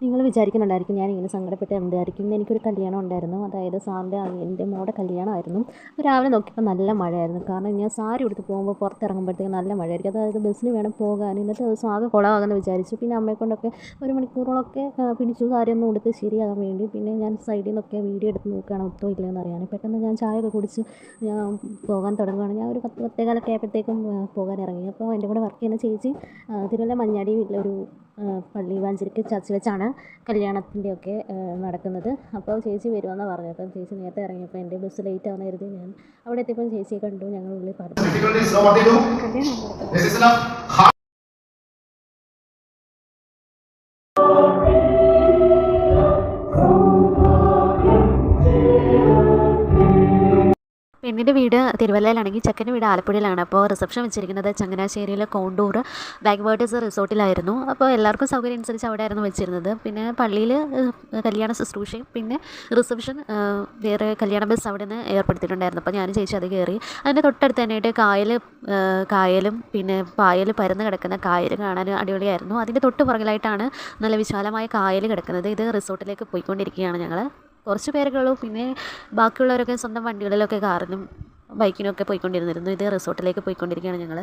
നിങ്ങൾ വിചാരിക്കുന്നുണ്ടായിരിക്കും ഞാനിങ്ങനെ സങ്കടപ്പെട്ട് എന്തായിരിക്കും. എനിക്കൊരു കല്യാണം ഉണ്ടായിരുന്നു, അതായത് സാറിൻ്റെ എൻ്റെ മോളുടെ കല്യാണമായിരുന്നു. രാവിലെ നോക്കിയപ്പോൾ നല്ല മഴയായിരുന്നു. കാരണം ഞാൻ സാരി ഉടുത്ത് പോകുമ്പോൾ പുറത്തിറങ്ങുമ്പോഴത്തേക്കും നല്ല മഴയായിരിക്കും. അതായത് ബസ്സിന് വേണം പോകാൻ. ഇന്നത്തെ ദിവസം ആകെ കുളമാകുമെന്ന് വിചാരിച്ചു. പിന്നെ അമ്മയെക്കൊണ്ടൊക്കെ ഒരു മണിക്കൂറോളമൊക്കെ പിടിച്ചു സാരിയൊന്നും ഉടുത്ത് ശരിയാകാൻ വേണ്ടി. പിന്നെ ഞാൻ സൈഡിൽ നിന്നൊക്കെ വീഡിയോ എടുത്ത് നോക്കുകയാണ് ഒത്തോ ഇല്ലയെന്ന് അറിയാൻ. പെട്ടെന്ന് ഞാൻ ചായയൊക്കെ കുടിച്ച് ഞാൻ പോകാൻ തുടങ്ങുകയാണ്. ഞാൻ ഒരു 10 10:15 ആയപ്പോഴത്തേക്കും പോകാൻ ഇറങ്ങി. അപ്പോൾ എൻ്റെ കൂടെ വർക്ക് ചെയ്യുന്ന ചേച്ചി തിരുവല്ല മഞ്ഞാടി ഒരു പള്ളി വാഞ്ചിരിക്ക് ചർച്ച് വെച്ചാണ് കല്യാണത്തിൻ്റെയൊക്കെ നടക്കുന്നത്. അപ്പോൾ ചേച്ചി വരുമെന്നാണ് പറഞ്ഞത്. അപ്പം ചേച്ചി നേരത്തെ ഇറങ്ങിയപ്പോൾ എൻ്റെ ബസ് ലേറ്റ് ആവുന്ന കരുതി ഞാൻ അവിടെ എത്തിയപ്പോൾ ചേച്ചിയെ കണ്ടു. ഞങ്ങൾ ഉള്ളിൽ പറഞ്ഞു കല്യാണം. പെണ്ണിൻ്റെ വീട് തിരുവല്ലയിലാണെങ്കിൽ ചെക്കൻ്റെ വീട് ആലപ്പുഴയിലാണ്. അപ്പോൾ റിസപ്ഷൻ വെച്ചിരിക്കുന്നത് ചങ്ങനാശ്ശേരിയിലെ കോണ്ടൂർ ബാക്ക്വേർഡേഴ്സ് റിസോർട്ടിലായിരുന്നു. അപ്പോൾ എല്ലാവർക്കും സൗകര്യം അനുസരിച്ച് അവിടെ ആയിരുന്നു വെച്ചിരുന്നത്. പിന്നെ പള്ളിയിൽ കല്യാണ ശുശ്രൂഷയും പിന്നെ റിസപ്ഷൻ വേറെ കല്യാണ ബസ് അവിടെ നിന്ന് ഏർപ്പെടുത്തിയിട്ടുണ്ടായിരുന്നു. അപ്പോൾ ഞാനും ചേച്ചി അത് കയറി. അതിൻ്റെ തൊട്ടടുത്ത് തന്നെയായിട്ട് കായലും പിന്നെ പായൽ പരന്ന് കിടക്കുന്ന കായൽ കാണാൻ അടിപൊളിയായിരുന്നു. അതിൻ്റെ തൊട്ട് പുറകിലായിട്ടാണ് നല്ല വിശാലമായ കായൽ കിടക്കുന്നത്. ഇത് റിസോർട്ടിലേക്ക് പോയിക്കൊണ്ടിരിക്കുകയാണ് ഞങ്ങൾ. കുറച്ച് പേരുകളുള്ളൂ. പിന്നെ ബാക്കിയുള്ളവരൊക്കെ സ്വന്തം വണ്ടികളിലൊക്കെ കാറിനും ബൈക്കിനും ഒക്കെ പോയിക്കൊണ്ടിരുന്നിരുന്നു. ഇത് റിസോർട്ടിലേക്ക് പോയിക്കൊണ്ടിരിക്കുകയാണ് ഞങ്ങൾ.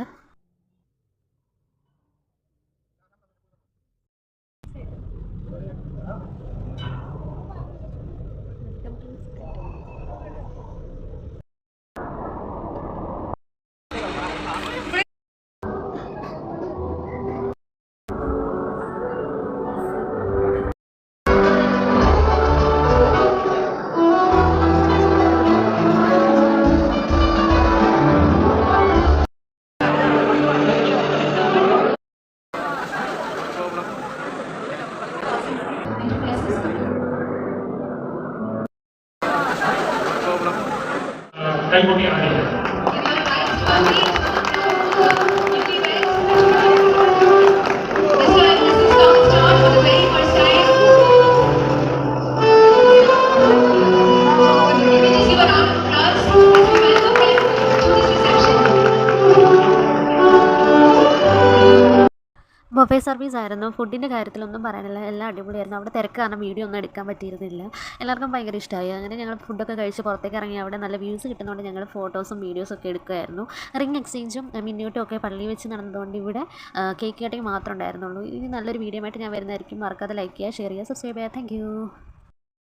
ബൊഫേ സർവീസ് ആയിരുന്നു. ഫുഡിൻ്റെ കാര്യത്തിലൊന്നും പറയാനില്ല, എല്ലാം അടിപൊളിയായിരുന്നു. അവിടെ തിരക്ക് കാരണം വീഡിയോ ഒന്നും എടുക്കാൻ പറ്റിയിരുന്നില്ല. എല്ലാവർക്കും ഭയങ്കര ഇഷ്ടമായി. അങ്ങനെ ഞങ്ങൾ ഫുഡൊക്കെ കഴിച്ച് പുറത്തേക്ക് ഇറങ്ങി. അവിടെ നല്ല വ്യൂസ് കിട്ടുന്നതുകൊണ്ട് ഞങ്ങൾ ഫോട്ടോസും വീഡിയോസൊക്കെ എടുക്കുമായിരുന്നു. റിംഗ് എക്സ്ചേഞ്ചും മിന്നൂട്ടും ഒക്കെ പള്ളി വെച്ച് നടന്നതുകൊണ്ട് ഇവിടെ കേക്ക് കട്ടിങ് മാത്രമേ ഉണ്ടായിരുന്നുള്ളൂ. ഇനി നല്ലൊരു വീഡിയോ ആയിട്ട് ഞാൻ വരുന്നതായിരിക്കും. മറക്കാതെ ലൈക്ക് ചെയ്യുക, ഷെയർ ചെയ്യുക, സബ്സ്ക്രൈബ് ചെയ്യുക. താങ്ക്